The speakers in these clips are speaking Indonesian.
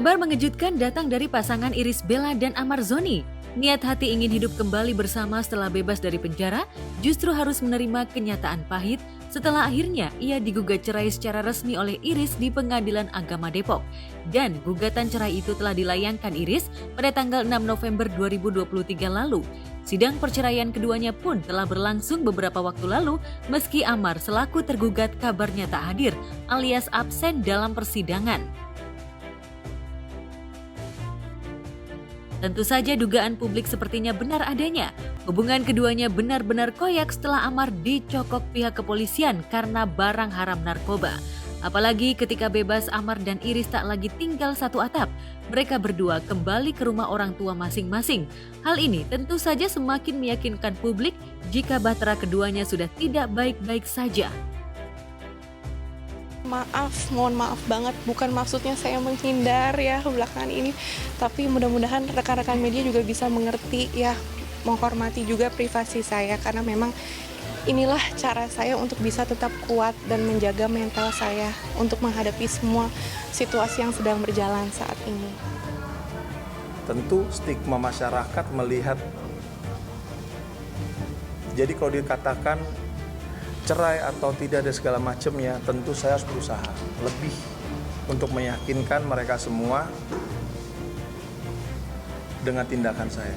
Kabar mengejutkan datang dari pasangan Irish Bella dan Amar Zoni. Niat hati ingin hidup kembali bersama setelah bebas dari penjara, justru harus menerima kenyataan pahit setelah akhirnya ia digugat cerai secara resmi oleh Irish di Pengadilan Agama Depok. Dan gugatan cerai itu telah dilayangkan Irish pada tanggal 6 November 2023 lalu. Sidang perceraian keduanya pun telah berlangsung beberapa waktu lalu meski Amar selaku tergugat kabarnya tak hadir alias absen dalam persidangan. Tentu saja dugaan publik sepertinya benar adanya. Hubungan keduanya benar-benar koyak setelah Amar dicokok pihak kepolisian karena barang haram narkoba. Apalagi ketika bebas Amar dan Irish tak lagi tinggal satu atap. Mereka berdua kembali ke rumah orang tua masing-masing. Hal ini tentu saja semakin meyakinkan publik jika bahtera keduanya sudah tidak baik-baik saja. Mohon maaf banget, bukan maksudnya saya menghindar ya belakangan ini, tapi mudah-mudahan rekan-rekan media juga bisa mengerti ya, menghormati juga privasi saya karena memang inilah cara saya untuk bisa tetap kuat dan menjaga mental saya untuk menghadapi semua situasi yang sedang berjalan saat ini. Tentu stigma masyarakat melihat, jadi kalau dikatakan cerai atau tidak ada segala macamnya, tentu saya harus berusaha lebih untuk meyakinkan mereka semua dengan tindakan saya.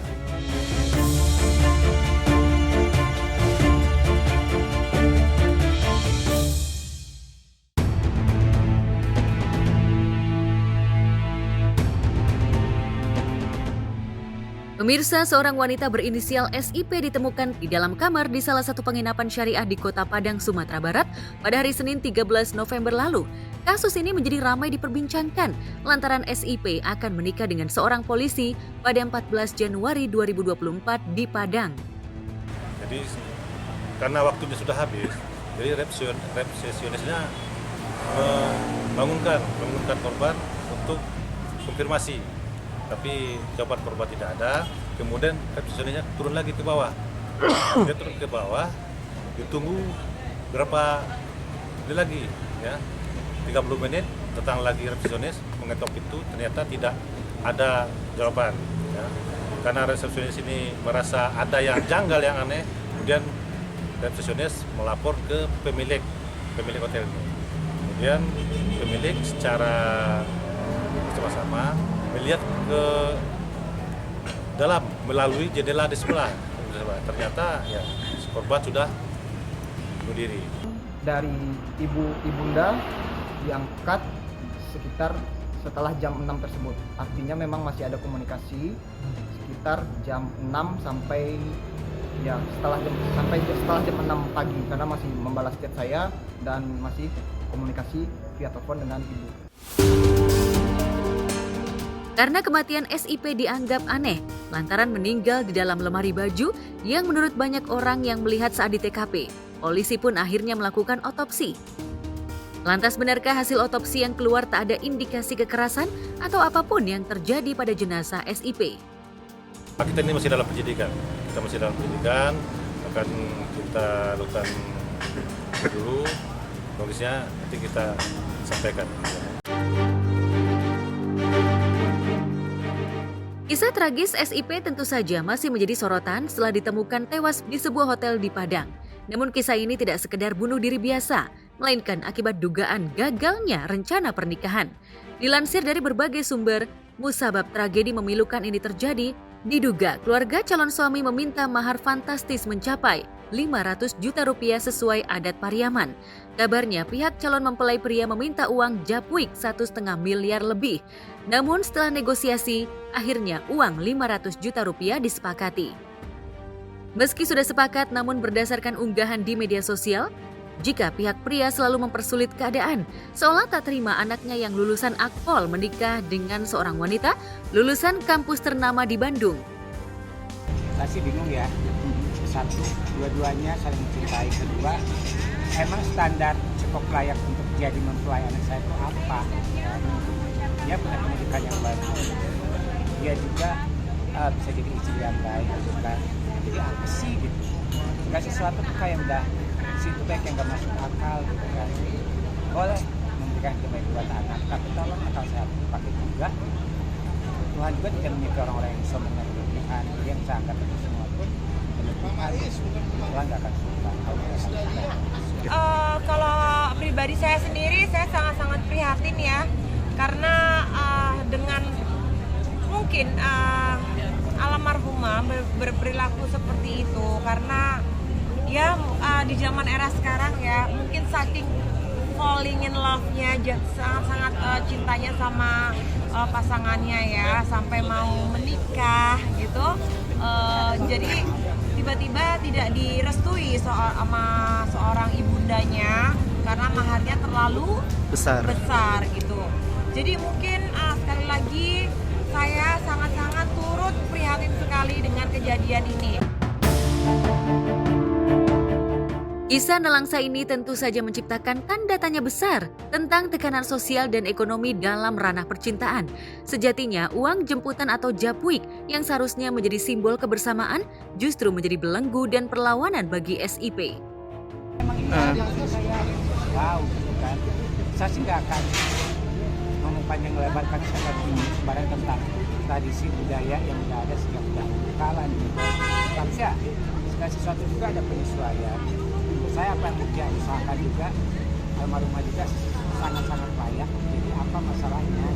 Pemirsa, seorang wanita berinisial SIP ditemukan di dalam kamar di salah satu penginapan syariah di Kota Padang, Sumatera Barat pada hari Senin 13 November lalu. Kasus ini menjadi ramai diperbincangkan lantaran SIP akan menikah dengan seorang polisi pada 14 Januari 2024 di Padang. Jadi karena waktunya sudah habis, jadi resepsionisnya membangunkan korban untuk konfirmasi. Tapi jawaban korban tidak ada, kemudian resepsionisnya turun lagi ke bawah. Dia turun ke bawah, ditunggu berapa menit lagi, ya 30 menit, datang lagi resepsionis mengetok pintu, ternyata tidak ada jawaban. Ya. Karena resepsionis ini merasa ada yang janggal, yang aneh, kemudian resepsionis melapor ke pemilik hotel ini. Kemudian pemilik secara bersama-sama melihat ke dalam melalui jendela di sebelah. Ternyata ya korban sudah bunuh diri. Dari ibunda diangkat sekitar setelah jam 6 tersebut. Artinya memang masih ada komunikasi sekitar jam 6 sampai setelah jam 6 pagi karena masih membalas chat saya dan masih komunikasi via telepon dengan ibu. Karena kematian SIP dianggap aneh, lantaran meninggal di dalam lemari baju yang menurut banyak orang yang melihat saat di TKP. Polisi pun akhirnya melakukan otopsi. Lantas benarkah hasil otopsi yang keluar tak ada indikasi kekerasan atau apapun yang terjadi pada jenazah SIP? Kita ini masih dalam penyidikan. Akan kita lakukan dulu, logisnya nanti kita sampaikan. Kisah tragis SIP tentu saja masih menjadi sorotan setelah ditemukan tewas di sebuah hotel di Padang. Namun kisah ini tidak sekedar bunuh diri biasa, melainkan akibat dugaan gagalnya rencana pernikahan. Dilansir dari berbagai sumber, musabab tragedi memilukan ini terjadi diduga keluarga calon suami meminta mahar fantastis mencapai 500 juta rupiah sesuai adat Pariaman. Kabarnya pihak calon mempelai pria meminta uang japuik 1,5 miliar lebih. Namun setelah negosiasi, akhirnya uang 500 juta rupiah disepakati. Meski sudah sepakat, namun berdasarkan unggahan di media sosial, jika pihak pria selalu mempersulit keadaan, seolah tak terima anaknya yang lulusan Akpol menikah dengan seorang wanita lulusan kampus ternama di Bandung. Saya sih bingung ya. Satu, dua-duanya saling mencintai. Kedua, emang standar cukup layak untuk jadi mempelai anak saya itu apa? Dia punya pendidikan yang bagus. Dia juga bisa jadi istri yang baik. Kan? Jadi apa sih gitu? Segala sesuatu tuh kayak udah situ kayak yang gak masuk akal gitu kan. Boleh memberikan yang terbaik buat anak, tapi tolong akal sehat pakai juga. Tuhan juga tidak menyukai orang-orang yang sombong dan berlebihan. Jadi yang saya angkat itu semua pun berlebihan. Tuhan nggak akan suka. Kalau pribadi saya sendiri, saya sangat-sangat prihatin ya, karena dengan mungkin almarhumah berperilaku seperti itu, karena ya di zaman era sekarang ya, mungkin saking falling in love-nya, sangat-sangat cintanya sama pasangannya ya, sampai mau menikah gitu, jadi tiba-tiba tidak direstui sama seorang ibundanya karena maharnya terlalu besar gitu. Jadi mungkin sekali lagi saya sangat-sangat turut prihatin sekali dengan kejadian ini. Kisah nelangsa ini tentu saja menciptakan tanda tanya besar tentang tekanan sosial dan ekonomi dalam ranah percintaan. Sejatinya, uang jemputan atau japuik yang seharusnya menjadi simbol kebersamaan justru menjadi belenggu dan perlawanan bagi SIP. Emang ini langsung saya wow gitu kan. Saya sih nggak akan ngomong panjang lebar kan saya sebarang tentang tradisi budaya yang udah ada sejak dahulu kala gitu. Tapi segala sesuatu juga ada penyesuaian. Saya apa yang dia usahakan juga, almarhumah juga sangat-sangat layak. Jadi apa masalahnya?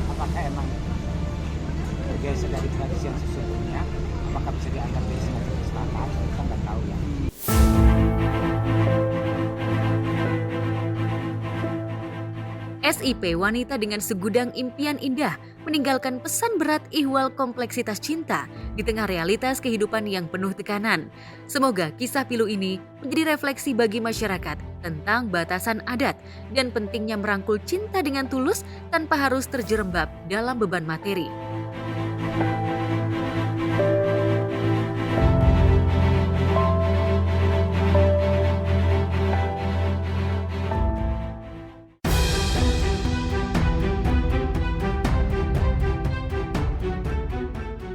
Apakah emang bergeser dari tradisi yang sesungguhnya? Apakah bisa dianggap dari semacam kesalahan? Kita nggak tahu ya. SIP, wanita dengan segudang impian indah, meninggalkan pesan berat ihwal kompleksitas cinta di tengah realitas kehidupan yang penuh tekanan. Semoga kisah pilu ini menjadi refleksi bagi masyarakat tentang batasan adat dan pentingnya merangkul cinta dengan tulus tanpa harus terjerembab dalam beban materi.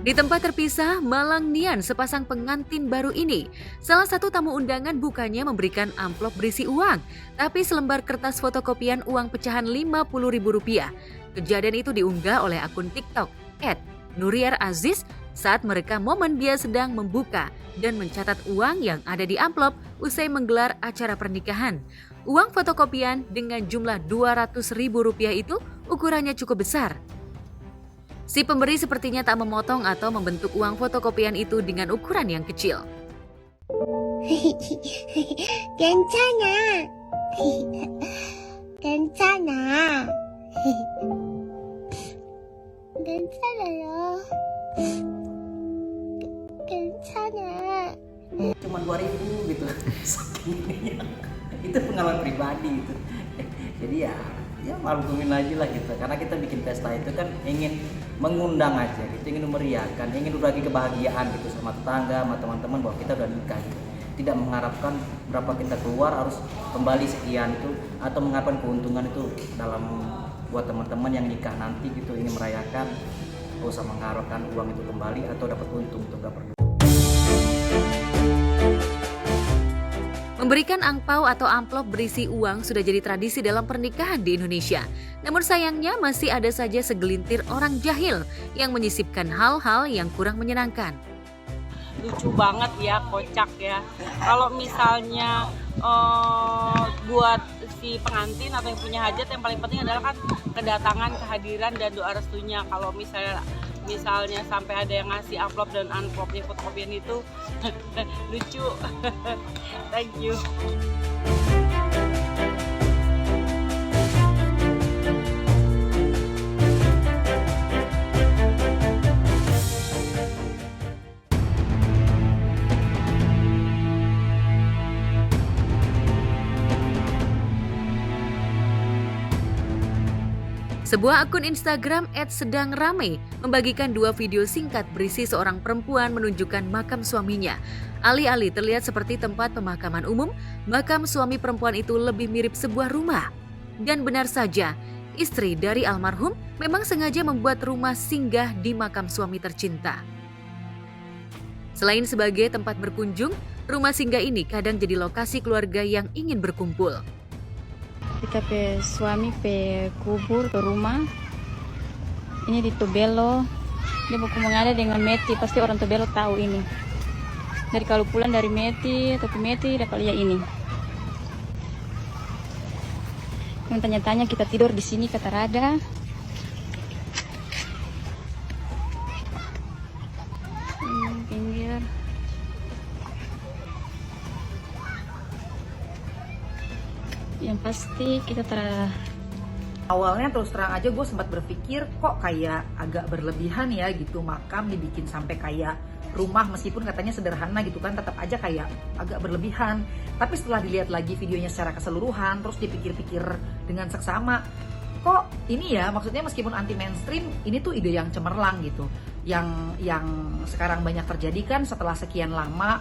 Di tempat terpisah, Malang Nian, sepasang pengantin baru ini. Salah satu tamu undangan bukannya memberikan amplop berisi uang, tapi selembar kertas fotokopian uang pecahan Rp50.000. Kejadian itu diunggah oleh akun TikTok @Nuriar_Aziz saat merekam momen dia sedang membuka dan mencatat uang yang ada di amplop usai menggelar acara pernikahan. Uang fotokopian dengan jumlah Rp200.000 itu ukurannya cukup besar. Si pemberi sepertinya tak memotong atau membentuk uang fotokopian itu dengan ukuran yang kecil. 괜찮아. 괜찮아. 괜찮아요. 괜찮아. Cuma 2.000 gitu. Itu pengalaman pribadi itu. Jadi ya malumin aja lah gitu, karena kita bikin pesta itu kan ingin mengundang aja gitu, ingin memeriahkan, ingin berbagi kebahagiaan gitu sama tetangga, sama teman-teman bahwa kita udah nikah gitu. Tidak mengharapkan berapa kita keluar harus kembali sekian itu, atau mengharapkan keuntungan itu dalam buat teman-teman yang nikah nanti gitu, ingin merayakan, gak usah mengharapkan uang itu kembali atau dapat untung tuh, gak perlu. Memberikan angpau atau amplop berisi uang sudah jadi tradisi dalam pernikahan di Indonesia. Namun sayangnya masih ada saja segelintir orang jahil yang menyisipkan hal-hal yang kurang menyenangkan. Lucu banget ya, kocak ya. Kalau misalnya buat si pengantin atau yang punya hajat, yang paling penting adalah kan kedatangan, kehadiran, dan doa restunya. Kalau misalnya sampai ada yang ngasih amplop dan amplopnya fotokopian itu lucu. Thank you. Sebuah akun Instagram @sedangramai membagikan 2 video singkat berisi seorang perempuan menunjukkan makam suaminya. Alih-alih terlihat seperti tempat pemakaman umum, makam suami perempuan itu lebih mirip sebuah rumah. Dan benar saja, istri dari almarhum memang sengaja membuat rumah singgah di makam suami tercinta. Selain sebagai tempat berkunjung, rumah singgah ini kadang jadi lokasi keluarga yang ingin berkumpul. Kita pe suami pe kubur ke rumah ini di Tobelo Dia baku mengada dengan Meti, pasti orang Tobelo tahu ini. Dari kalau pulang dari Meti atau ke Meti dapat lihat ini. Yang tanya-tanya kita tidur di sini kata Rada. Pinggir. Yang pasti kita Awalnya terus terang aja gue sempat berpikir kok kayak agak berlebihan ya gitu, makam dibikin sampai kayak rumah meskipun katanya sederhana gitu kan, tetap aja kayak agak berlebihan. Tapi setelah dilihat lagi videonya secara keseluruhan, terus dipikir-pikir dengan seksama, kok ini ya maksudnya meskipun anti mainstream, ini tuh ide yang cemerlang gitu, yang sekarang banyak terjadi kan setelah sekian lama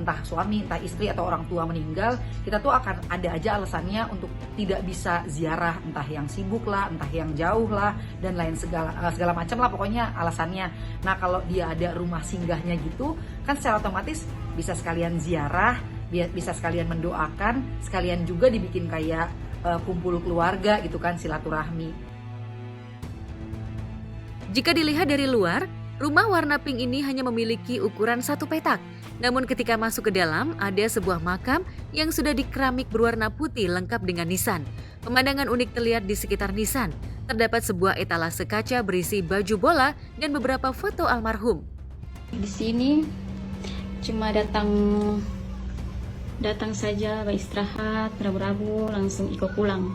entah suami, entah istri atau orang tua meninggal, kita tuh akan ada aja alasannya untuk tidak bisa ziarah, entah yang sibuk lah, entah yang jauh lah, dan lain segala macam lah pokoknya alasannya. Nah kalau dia ada rumah singgahnya gitu, kan secara otomatis bisa sekalian ziarah, bisa sekalian mendoakan, sekalian juga dibikin kayak kumpul keluarga gitu kan, silaturahmi. Jika dilihat dari luar, rumah warna pink ini hanya memiliki ukuran 1 petak. Namun ketika masuk ke dalam, ada sebuah makam yang sudah dikeramik berwarna putih lengkap dengan nisan. Pemandangan unik terlihat di sekitar nisan. Terdapat sebuah etalase kaca berisi baju bola dan beberapa foto almarhum. Di sini cuma datang saja, beristirahat, berabu-rabu, langsung ikut pulang.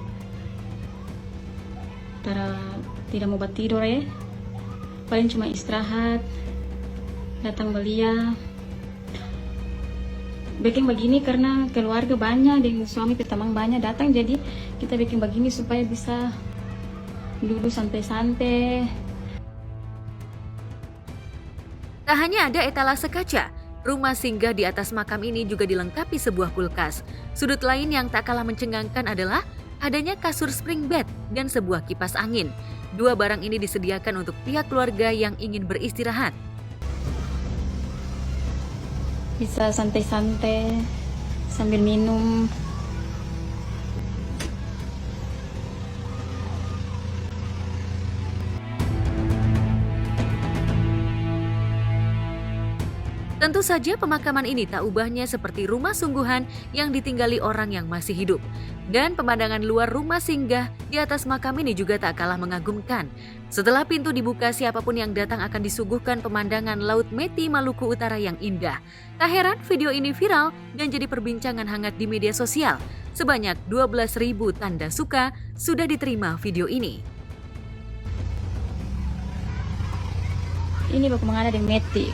Tidak mau tidur ya. Paling cuma istirahat, datang belia. Bikin begini karena keluarga banyak dan suami petamang banyak datang, jadi kita bikin begini supaya bisa duduk santai-santai. Tak hanya ada etalase kaca, rumah singgah di atas makam ini juga dilengkapi sebuah kulkas. Sudut lain yang tak kalah mencengangkan adalah adanya kasur spring bed dan sebuah kipas angin. 2 barang ini disediakan untuk pihak keluarga yang ingin beristirahat. Bisa santai-santai sambil minum. Tentu saja pemakaman ini tak ubahnya seperti rumah sungguhan yang ditinggali orang yang masih hidup. Dan pemandangan luar rumah singgah di atas makam ini juga tak kalah mengagumkan. Setelah pintu dibuka, siapapun yang datang akan disuguhkan pemandangan Laut Meti Maluku Utara yang indah. Tak heran video ini viral dan jadi perbincangan hangat di media sosial. Sebanyak 12.000 tanda suka sudah diterima video ini. Ini baku mengada di Meti.